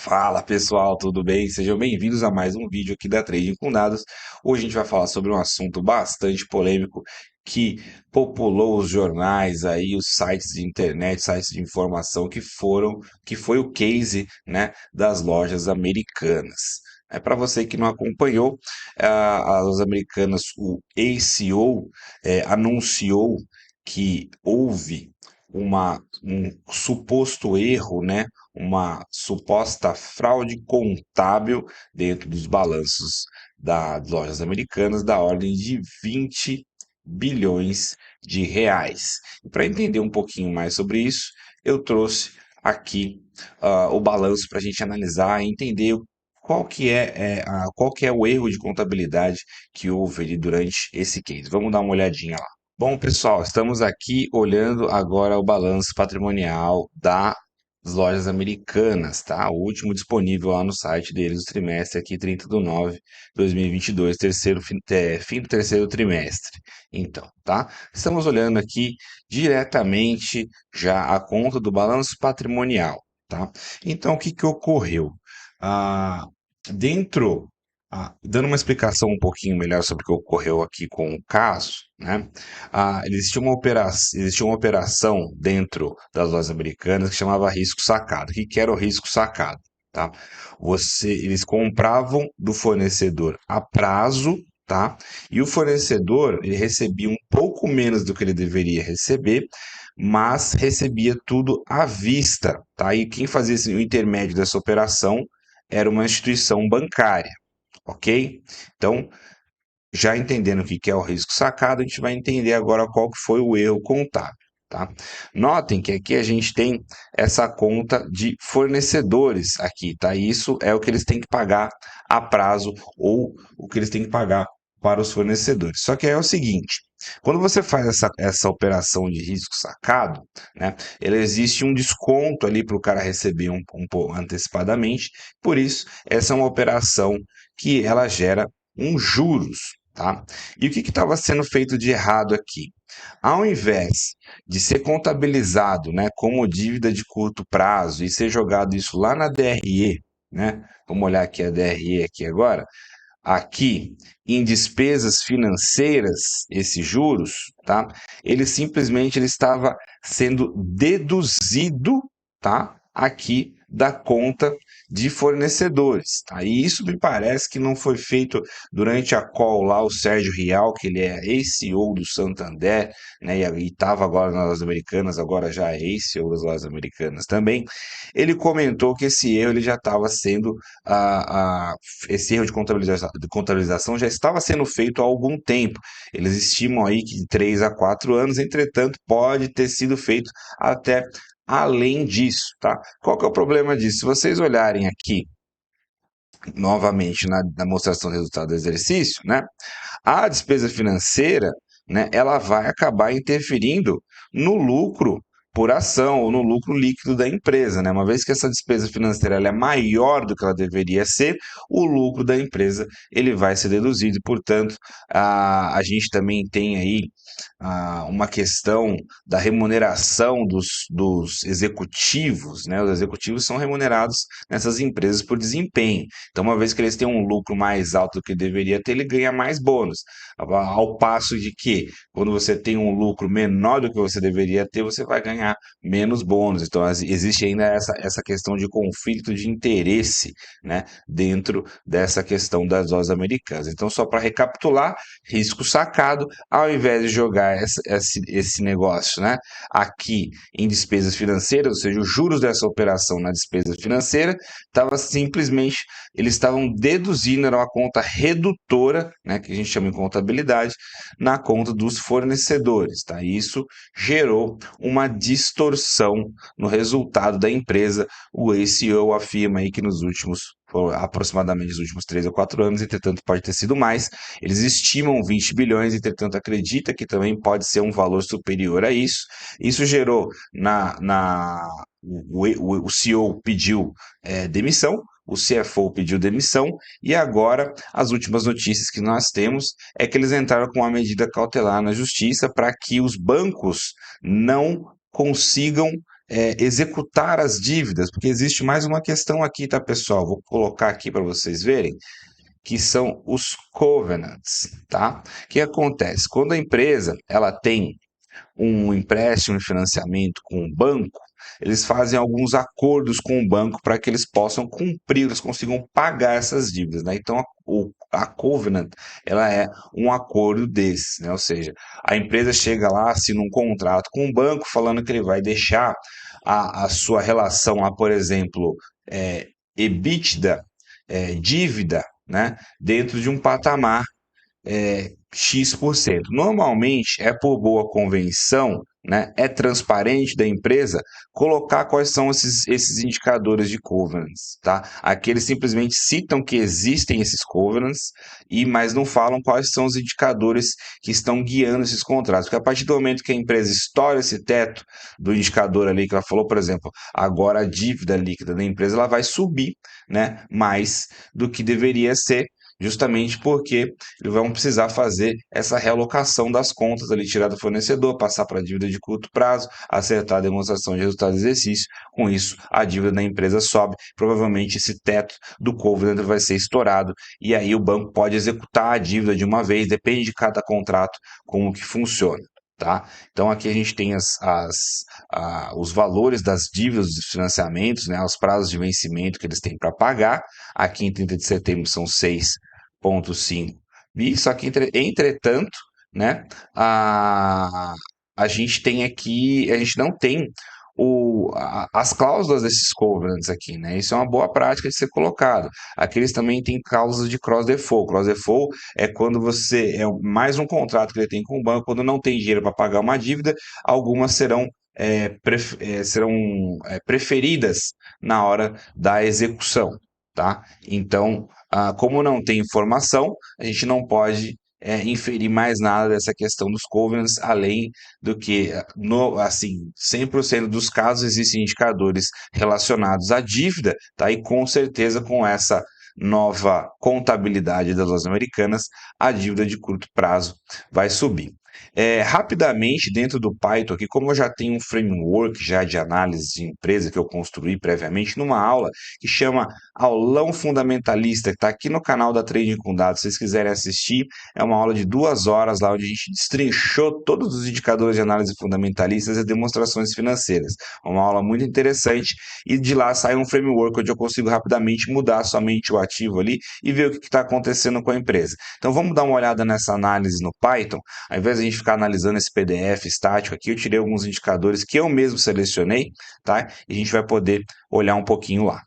Fala pessoal, tudo bem? Sejam bem-vindos a mais um vídeo aqui da Trading com Dados. Hoje a gente vai falar sobre um assunto bastante polêmico que populou os jornais aí, os sites de internet, sites de informação que foi o case, né, das lojas americanas. Para você que não acompanhou, as americanas, o ACO, anunciou que houve um suposto erro, né? Uma suposta fraude contábil dentro dos balanços das lojas americanas da ordem de 20 bilhões de reais. E para entender um pouquinho mais sobre isso, eu trouxe aqui o balanço para a gente analisar e entender qual que é o erro de contabilidade que houve ali durante esse case. Vamos dar uma olhadinha lá. Bom, pessoal, estamos aqui olhando agora o balanço patrimonial das lojas americanas, tá? O último disponível lá no site deles, o trimestre aqui, 30/9/2022, fim do terceiro trimestre. Então, tá? Estamos olhando aqui diretamente já a conta do balanço patrimonial, tá? Então, o que que ocorreu? Ah, dentro, dando uma explicação um pouquinho melhor sobre o que ocorreu aqui com o caso, né? Existia uma operação dentro das lojas americanas que chamava risco sacado. O que que era o risco sacado? Tá? Eles compravam do fornecedor a prazo, tá? E o fornecedor ele recebia um pouco menos do que ele deveria receber, mas recebia tudo à vista, tá? E quem fazia o intermédio dessa operação era uma instituição bancária, ok? Então, já entendendo o que que é o risco sacado, a gente vai entender agora qual que foi o erro contábil. Tá? Notem que aqui a gente tem essa conta de fornecedores aqui, tá? Isso é o que eles têm que pagar a prazo ou o que eles têm que pagar para os fornecedores. Só que é o seguinte, quando você faz essa operação de risco sacado, né, ele existe um desconto ali para o cara receber um pouco antecipadamente, por isso essa é uma operação que ela gera juros, tá? E o que estava sendo feito de errado aqui? Ao invés de ser contabilizado, né, como dívida de curto prazo e ser jogado isso lá na DRE, né? Vamos olhar aqui a DRE aqui agora. Aqui em despesas financeiras, esses juros, tá? Ele estava sendo deduzido, tá? Aqui da conta de fornecedores, tá? E isso me parece que não foi feito durante a call lá, o Sérgio Rial, que ele é ex-CEO do Santander, né? E estava agora nas lojas americanas, agora já é ex-CEO das lojas americanas também. Ele comentou que esse erro ele já estava sendo esse erro de contabilização já estava sendo feito há algum tempo. Eles estimam aí que de 3 a 4 anos, entretanto, pode ter sido feito até além disso, tá? Qual que é o problema disso? Se vocês olharem aqui novamente na demonstração do resultado do exercício, né? A despesa financeira, né, ela vai acabar interferindo no lucro por ação ou no lucro líquido da empresa, né? Uma vez que essa despesa financeira ela é maior do que ela deveria ser, o lucro da empresa ele vai ser deduzido. Portanto, a gente também tem aí uma questão da remuneração dos executivos, né? Os executivos são remunerados nessas empresas por desempenho. Então, uma vez que eles têm um lucro mais alto do que deveria ter, ele ganha mais bônus. Ao passo de que, quando você tem um lucro menor do que você deveria ter, você vai ganhar menos bônus. Então, existe ainda essa questão de conflito de interesse, né, dentro dessa questão das lojas americanas. Então, só para recapitular, risco sacado, ao invés de jogar esse negócio, né, aqui em despesas financeiras, ou seja, os juros dessa operação na despesa financeira, eles estavam deduzindo, era uma conta redutora, né, que a gente chama em contabilidade, na conta dos fornecedores, tá? Isso gerou uma distorção no resultado da empresa. O ACO afirma aí que aproximadamente nos últimos 3 ou 4 anos, entretanto pode ter sido mais, eles estimam 20 bilhões, entretanto acredita que também pode ser um valor superior a isso. Isso gerou o CEO pediu demissão, o CFO pediu demissão e agora as últimas notícias que nós temos é que eles entraram com uma medida cautelar na justiça para que os bancos não consigam executar as dívidas, porque existe mais uma questão aqui, tá, pessoal? Vou colocar aqui para vocês verem, que são os covenants, tá? O que acontece? Quando a empresa ela tem um empréstimo e financiamento com o banco, eles fazem alguns acordos com o banco para que eles possam cumprir, eles consigam pagar essas dívidas, né? Então, a covenant, ela é um acordo desse, né? Ou seja, a empresa chega lá, assina um contrato com o banco falando que ele vai deixar a sua relação, por exemplo, EBITDA, dívida, né? Dentro de um patamar X%. Normalmente é por boa convenção, né, é transparente da empresa colocar quais são esses indicadores de covenants, tá? Aqui eles simplesmente citam que existem esses covenants, mas não falam quais são os indicadores que estão guiando esses contratos. Porque a partir do momento que a empresa estoura esse teto do indicador ali que ela falou, por exemplo, agora a dívida líquida da empresa ela vai subir, né, mais do que deveria ser, justamente porque eles vão precisar fazer essa realocação das contas ali, tirar do fornecedor, passar para a dívida de curto prazo, acertar a demonstração de resultado do exercício. Com isso, a dívida da empresa sobe, provavelmente esse teto do covenant vai ser estourado e aí o banco pode executar a dívida de uma vez, depende de cada contrato como que funciona. Tá? Então aqui a gente tem os valores das dívidas dos financiamentos, né, os prazos de vencimento que eles têm para pagar. Aqui em 30 de setembro são 6,5 bi, só que entretanto, né, a, a gente tem aqui, a gente não tem as cláusulas desses covenants aqui, né? Isso é uma boa prática de ser colocado. Aqui eles também têm cláusulas de cross default. Cross default é quando você mais um contrato que ele tem com o banco, quando não tem dinheiro para pagar uma dívida, algumas serão preferidas na hora da execução, tá? Então, como não tem informação, a gente não pode inferir mais nada dessa questão dos covenants, além do que, assim, 100% dos casos existem indicadores relacionados à dívida, tá? E com certeza com essa nova contabilidade das lojas americanas, a dívida de curto prazo vai subir. Rapidamente, dentro do Python aqui, como eu já tenho um framework já de análise de empresa que eu construí previamente numa aula que chama Aulão Fundamentalista, que está aqui no canal da Trading com Dados, se vocês quiserem assistir, é uma aula de 2 horas lá onde a gente destrinchou todos os indicadores de análise fundamentalistas e demonstrações financeiras. Uma aula muito interessante e de lá sai um framework onde eu consigo rapidamente mudar somente o ativo ali e ver o que está acontecendo com a empresa. Então vamos dar uma olhada nessa análise no Python. Ao invés de a gente ficar analisando esse PDF estático aqui, eu tirei alguns indicadores que eu mesmo selecionei, tá? E a gente vai poder olhar um pouquinho lá.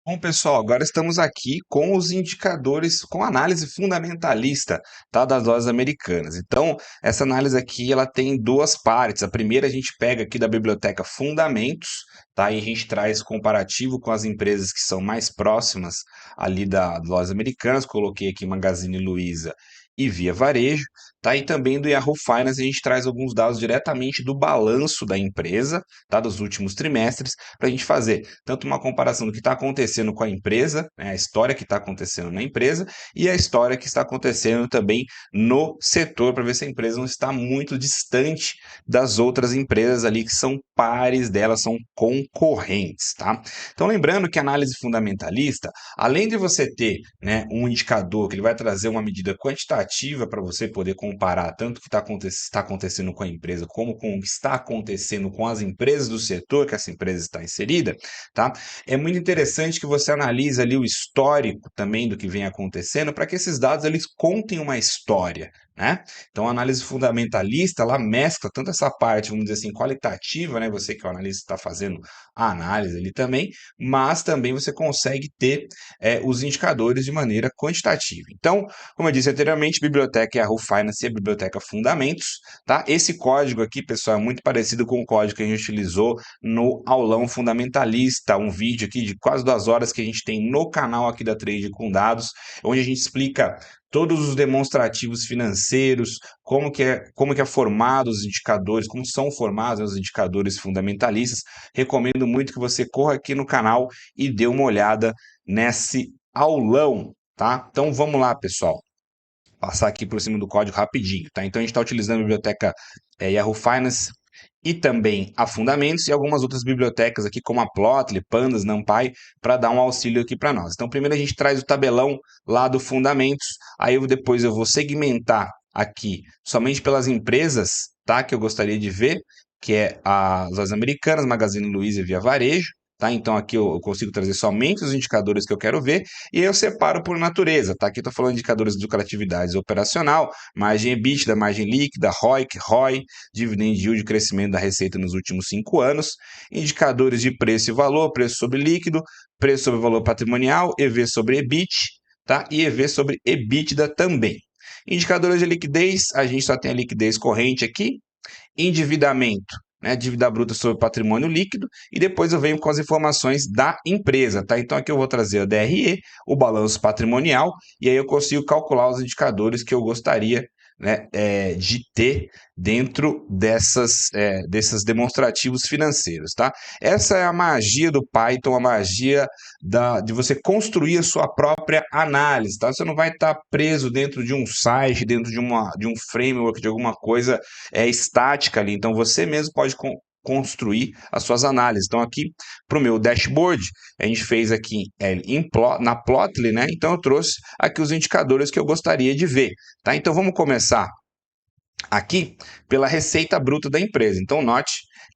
Bom, pessoal, agora estamos aqui com os indicadores, com a análise fundamentalista, tá, das lojas americanas. Então, essa análise aqui, ela tem duas partes. A primeira a gente pega aqui da biblioteca Fundamentos, tá, e a gente traz comparativo com as empresas que são mais próximas ali das lojas americanas. Coloquei aqui Magazine Luiza e Via Varejo, tá? E também do Yahoo Finance a gente traz alguns dados diretamente do balanço da empresa, tá, dos últimos trimestres, para a gente fazer tanto uma comparação do que está acontecendo com a empresa, né, a história que está acontecendo na empresa e a história que está acontecendo também no setor, para ver se a empresa não está muito distante das outras empresas ali que são pares delas, são concorrentes, tá? Então lembrando que a análise fundamentalista, além de você ter, né, um indicador que ele vai trazer uma medida quantitativa para você poder comparar tanto o que está acontecendo com a empresa como com o que está acontecendo com as empresas do setor que essa empresa está inserida, tá? É muito interessante que você analise ali o histórico também do que vem acontecendo para que esses dados eles contem uma história, né? Então a análise fundamentalista ela mescla tanto essa parte, vamos dizer assim, qualitativa, né? Você que é o analista está fazendo a análise ali também, mas também você consegue ter os indicadores de maneira quantitativa. Então, como eu disse anteriormente, biblioteca Yahoo Finance e a biblioteca Fundamentos, tá? Esse código aqui, pessoal, é muito parecido com o código que a gente utilizou no aulão fundamentalista, um vídeo aqui de quase 2 horas que a gente tem no canal aqui da Trade com Dados, onde a gente explica todos os demonstrativos financeiros, como que é formado os indicadores, como são formados os indicadores fundamentalistas. Recomendo muito que você corra aqui no canal e dê uma olhada nesse aulão, tá? Então vamos lá, pessoal. Passar aqui por cima do código rapidinho, tá? Então a gente está utilizando a biblioteca Yahoo Finance e também a Fundamentos e algumas outras bibliotecas aqui, como a Plotly, Pandas, NumPy, para dar um auxílio aqui para nós. Então, primeiro a gente traz o tabelão lá do Fundamentos, aí depois eu vou segmentar aqui somente pelas empresas, tá, que eu gostaria de ver, que é as Lojas Americanas, Magazine Luiza e Via Varejo. Tá? Então aqui eu consigo trazer somente os indicadores que eu quero ver e eu separo por natureza. Tá? Aqui estou falando de indicadores de lucratividade operacional, margem EBITDA, margem líquida, ROIC, ROI, dividend yield, crescimento da receita nos últimos 5 anos, indicadores de preço e valor, preço sobre líquido, preço sobre valor patrimonial, EV sobre EBIT, tá? E EV sobre EBITDA também. Indicadores de liquidez, a gente só tem a liquidez corrente aqui, endividamento, né, dívida bruta sobre patrimônio líquido, e depois eu venho com as informações da empresa, tá? Então aqui eu vou trazer a DRE, o balanço patrimonial, e aí eu consigo calcular os indicadores que eu gostaria, né, de ter dentro desses demonstrativos financeiros, tá? Essa é a magia do Python, a magia de você construir a sua própria análise, tá? Você não vai estar preso dentro de um site, dentro de um framework, de alguma coisa estática ali. Então, você mesmo pode construir as suas análises. Então, aqui para o meu dashboard, a gente fez aqui na Plotly, né? Então, eu trouxe aqui os indicadores que eu gostaria de ver, tá? Então, vamos começar aqui pela receita bruta da empresa. Então, note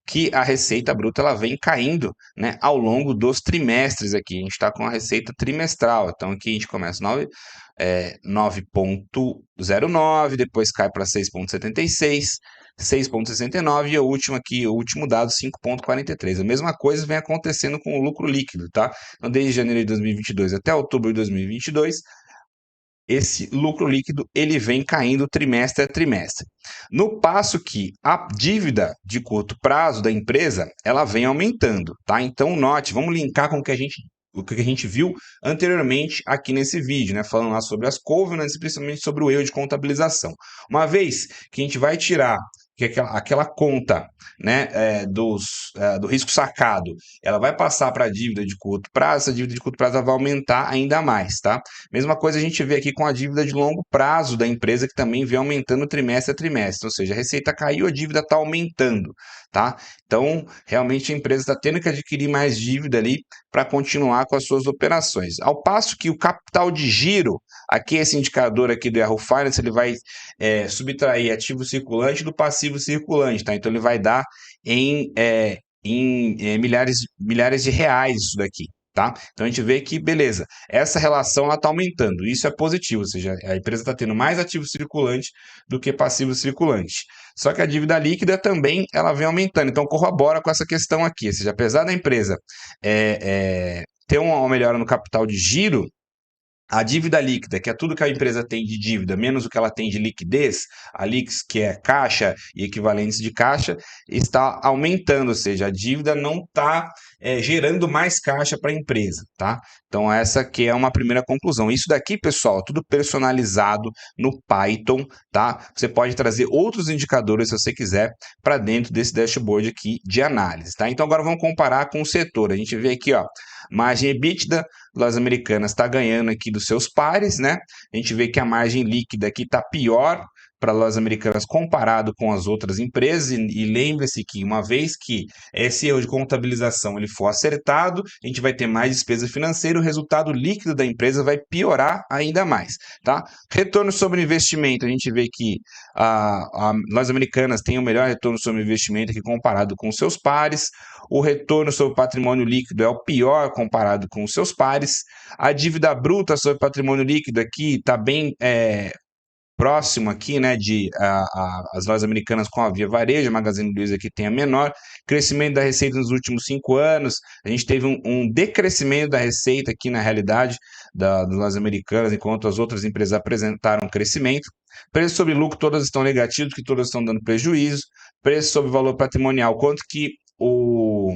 que a receita bruta ela vem caindo, né, ao longo dos trimestres aqui. A gente está com a receita trimestral. Então, aqui a gente começa 9,09, depois cai para 6,76, 6,69 e o último aqui, o último dado, 5,43. A mesma coisa vem acontecendo com o lucro líquido, tá? Então, desde janeiro de 2022 até outubro de 2022, esse lucro líquido ele vem caindo trimestre a trimestre. No passo que a dívida de curto prazo da empresa ela vem aumentando, tá? Então note, vamos linkar com o que a gente viu anteriormente aqui nesse vídeo, né? Falando lá sobre as covenants e principalmente sobre o erro de contabilização. Uma vez que a gente vai tirar que aquela conta, né, do risco sacado, ela vai passar para a dívida de curto prazo, essa dívida de curto prazo vai aumentar ainda mais, tá? Mesma coisa a gente vê aqui com a dívida de longo prazo da empresa, que também vem aumentando trimestre a trimestre, ou seja, a receita caiu, a dívida está aumentando, tá? Então, realmente a empresa está tendo que adquirir mais dívida ali para continuar com as suas operações. Ao passo que o capital de giro, aqui esse indicador aqui do Yahoo Finance, ele vai subtrair ativo circulante do passivo circulante, tá? Então ele vai dar em milhares de reais isso daqui. Tá? Então a gente vê que, beleza, essa relação está aumentando, isso é positivo, ou seja, a empresa está tendo mais ativo circulante do que passivo circulante. Só que a dívida líquida também ela vem aumentando, então corrobora com essa questão aqui, ou seja, apesar da empresa ter uma melhora no capital de giro, a dívida líquida, que é tudo que a empresa tem de dívida, menos o que ela tem de liquidez, a LIX, que é caixa e equivalentes de caixa, está aumentando, ou seja, a dívida não está gerando mais caixa para a empresa, tá? Então, essa aqui é uma primeira conclusão. Isso daqui, pessoal, tudo personalizado no Python, tá? Você pode trazer outros indicadores, se você quiser, para dentro desse dashboard aqui de análise, tá? Então, agora vamos comparar com o setor. A gente vê aqui, ó, margem EBITDA, Lojas Americanas está ganhando aqui dos seus pares, né? A gente vê que a margem líquida aqui está pior para Lojas Americanas comparado com as outras empresas, e lembre-se que uma vez que esse erro de contabilização ele for acertado, a gente vai ter mais despesa financeira, o resultado líquido da empresa vai piorar ainda mais, tá? Retorno sobre investimento, a gente vê que a Lojas Americanas tem o melhor retorno sobre investimento aqui comparado com seus pares, o retorno sobre patrimônio líquido é o pior comparado com os seus pares, a dívida bruta sobre patrimônio líquido aqui está bem próximo aqui, né, as Lojas Americanas com a Via Varejo, a Magazine Luiza que tem a menor, crescimento da receita nos últimos 5 anos, a gente teve um decrescimento da receita aqui na realidade das Lojas Americanas, enquanto as outras empresas apresentaram crescimento, preço sobre lucro todas estão negativos, que todas estão dando prejuízo, preço sobre valor patrimonial, quanto que o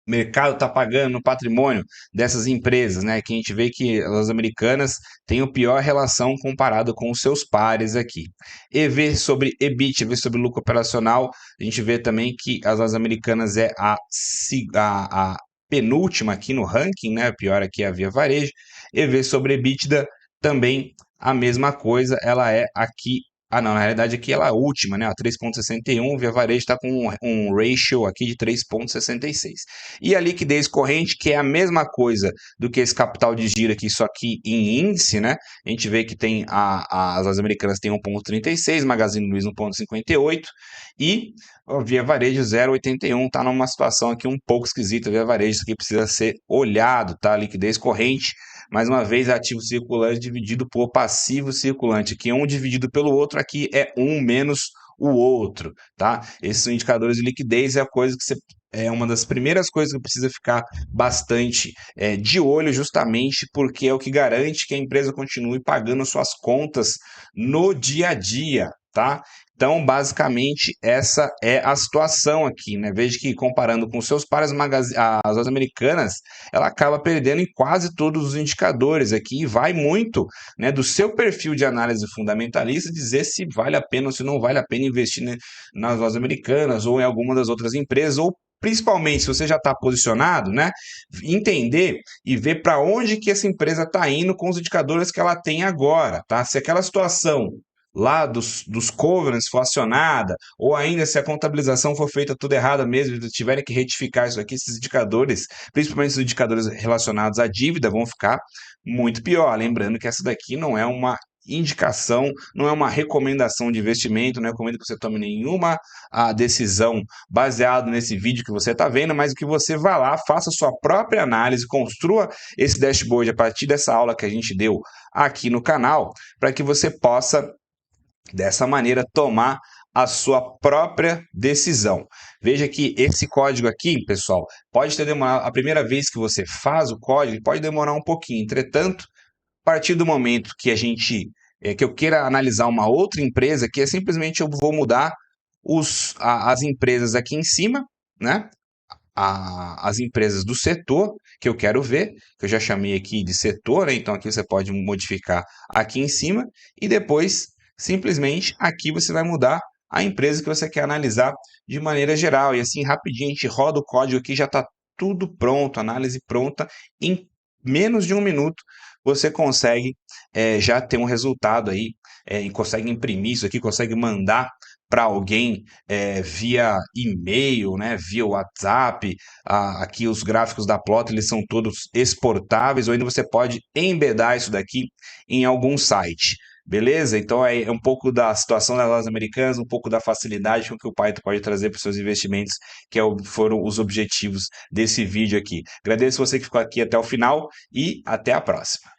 mercado está pagando no patrimônio dessas empresas, né? Que a gente vê que as americanas têm a pior relação comparado com os seus pares aqui. EV sobre EBIT, EV sobre lucro operacional, a gente vê também que as americanas é a penúltima aqui no ranking, né? A pior aqui é a Via Varejo. EV sobre EBITDA também a mesma coisa, ela é aqui não, na realidade aqui ela é a última, né? A 3,61, Via Varejo está com um ratio aqui de 3,66. E a liquidez corrente, que é a mesma coisa do que esse capital de giro aqui, só aqui em índice, né? A gente vê que tem as americanas têm 1,36, Magazine Luiza 1,58 e a Via Varejo 0,81, tá numa situação aqui um pouco esquisita. Via Varejo, isso aqui precisa ser olhado, tá? Liquidez corrente, mais uma vez, ativo circulante dividido por passivo circulante. Aqui um dividido pelo outro, aqui é um menos o outro, tá? Esses indicadores de liquidez é a coisa que você é uma das primeiras coisas que precisa ficar bastante de olho, justamente porque é o que garante que a empresa continue pagando suas contas no dia a dia, tá? Então, basicamente, essa é a situação aqui, né? Veja que comparando com seus pares, as americanas, ela acaba perdendo em quase todos os indicadores aqui e vai muito, né, do seu perfil de análise fundamentalista dizer se vale a pena ou se não vale a pena investir, né, nas lojas americanas ou em alguma das outras empresas, ou principalmente se você já está posicionado, né, entender e ver para onde que essa empresa está indo com os indicadores que ela tem agora, tá? Se aquela situação lá dos covenants for acionada, ou ainda se a contabilização for feita tudo errada mesmo, e tiverem que retificar isso aqui, esses indicadores, principalmente os indicadores relacionados à dívida, vão ficar muito pior. Lembrando que essa daqui não é uma indicação, não é uma recomendação de investimento, não recomendo que você tome nenhuma decisão baseada nesse vídeo que você está vendo, mas que você vá lá, faça sua própria análise, construa esse dashboard a partir dessa aula que a gente deu aqui no canal, para que você possa dessa maneira tomar a sua própria decisão. Veja que esse código aqui, pessoal, pode ter demorado, a primeira vez que você faz o código, pode demorar um pouquinho. Entretanto, a partir do momento que que eu queira analisar uma outra empresa, que é simplesmente eu vou mudar as empresas aqui em cima, né? As empresas do setor que eu quero ver, que eu já chamei aqui de setor, né? Então aqui você pode modificar aqui em cima e depois simplesmente aqui você vai mudar a empresa que você quer analisar de maneira geral. E assim rapidinho a gente roda o código aqui, já está tudo pronto, análise pronta, em menos de um minuto você consegue já ter um resultado aí, e consegue imprimir isso aqui, consegue mandar para alguém via e-mail, né, via WhatsApp. Aqui os gráficos da Plot, eles são todos exportáveis, ou ainda você pode embedar isso daqui em algum site. Beleza? Então é um pouco da situação das lojas americanas, um pouco da facilidade com que o Python pode trazer para os seus investimentos, que foram os objetivos desse vídeo aqui. Agradeço você que ficou aqui até o final e até a próxima.